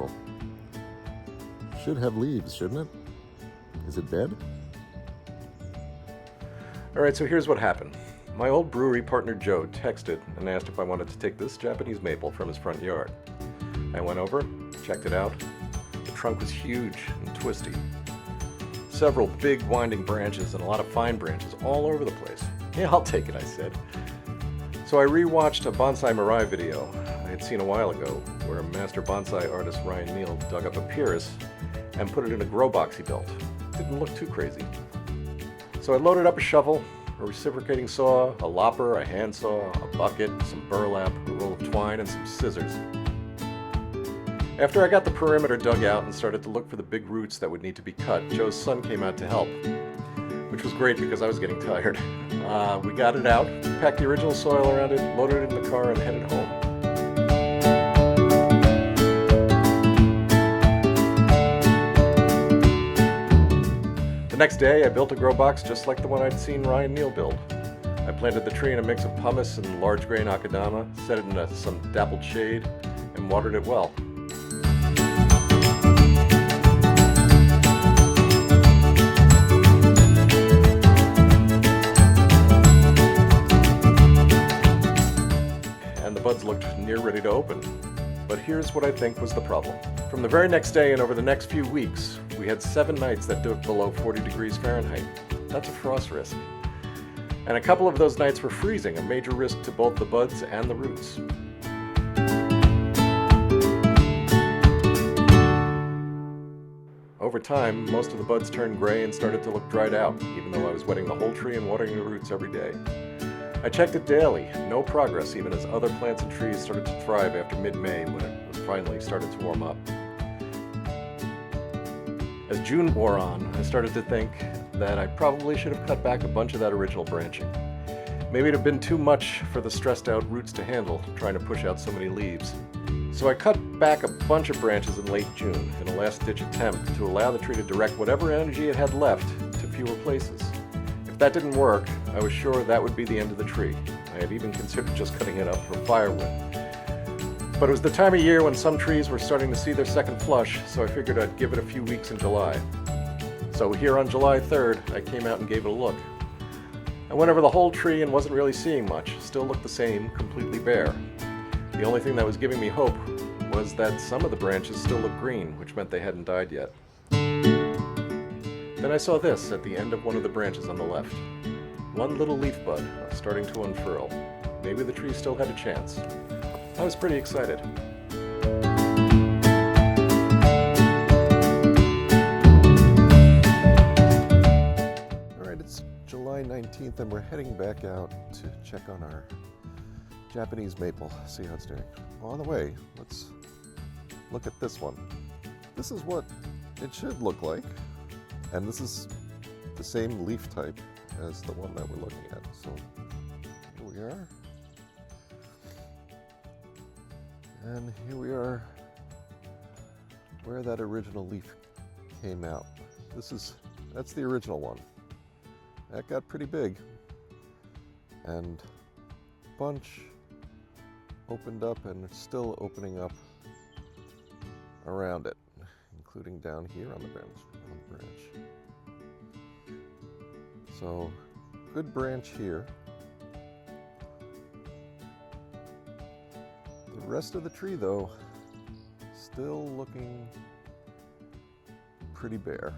April. Should have leaves, shouldn't it? Is it dead? Alright, so here's what happened. My old brewery partner Joe texted and asked if I wanted to take this Japanese maple from his front yard. I went over, checked it out. The trunk was huge and twisty. Several big winding branches and a lot of fine branches all over the place. Yeah, I'll take it, I said. So I rewatched a Bonsai Mirai video I had seen a while ago where master bonsai artist Ryan Neal dug up a Pyrrhus and put it in a grow box he built. Didn't look too crazy. So I loaded up a shovel, a reciprocating saw, a lopper, a handsaw, a bucket, some burlap, a roll of twine, and some scissors. After I got the perimeter dug out and started to look for the big roots that would need to be cut, Joe's son came out to help, which was great because I was getting tired. We got it out, packed the original soil around it, loaded it in the car, and headed home. The next day, I built a grow box just like the one I'd seen Ryan Neal build. I planted the tree in a mix of pumice and large grain akadama, set it in some dappled shade, and watered it well. And the buds looked near ready to open. But here's what I think was the problem. From the very next day and over the next few weeks, we had 7 nights that dipped below 40 degrees Fahrenheit. That's a frost risk. And a couple of those nights were freezing, a major risk to both the buds and the roots. Over time, most of the buds turned gray and started to look dried out, even though I was wetting the whole tree and watering the roots every day. I checked it daily, no progress even as other plants and trees started to thrive after mid-May when it finally started to warm up. As June wore on, I started to think that I probably should have cut back a bunch of that original branching. Maybe it had been too much for the stressed out roots to handle, trying to push out so many leaves. So I cut back a bunch of branches in late June in a last-ditch attempt to allow the tree to direct whatever energy it had left to fewer places. If that didn't work, I was sure that would be the end of the tree. I had even considered just cutting it up for firewood. But it was the time of year when some trees were starting to see their second flush, so I figured I'd give it a few weeks in July. So here on July 3rd, I came out and gave it a look. I went over the whole tree and wasn't really seeing much. Still looked the same, completely bare. The only thing that was giving me hope was that some of the branches still looked green, which meant they hadn't died yet. Then I saw this at the end of one of the branches on the left. One little leaf bud starting to unfurl. Maybe the tree still had a chance. I was pretty excited. Alright, it's July 19th and we're heading back out to check on our Japanese maple, see how it's doing. On the way, let's look at this one. This is what it should look like. And this is the same leaf type as the one that we're looking at. So here we are. And here we are where that original leaf came out. That's the original one. That got pretty big. And a bunch opened up and it's still opening up around it, including down here on the branch. So, good branch here. The rest of the tree, though, still looking pretty bare.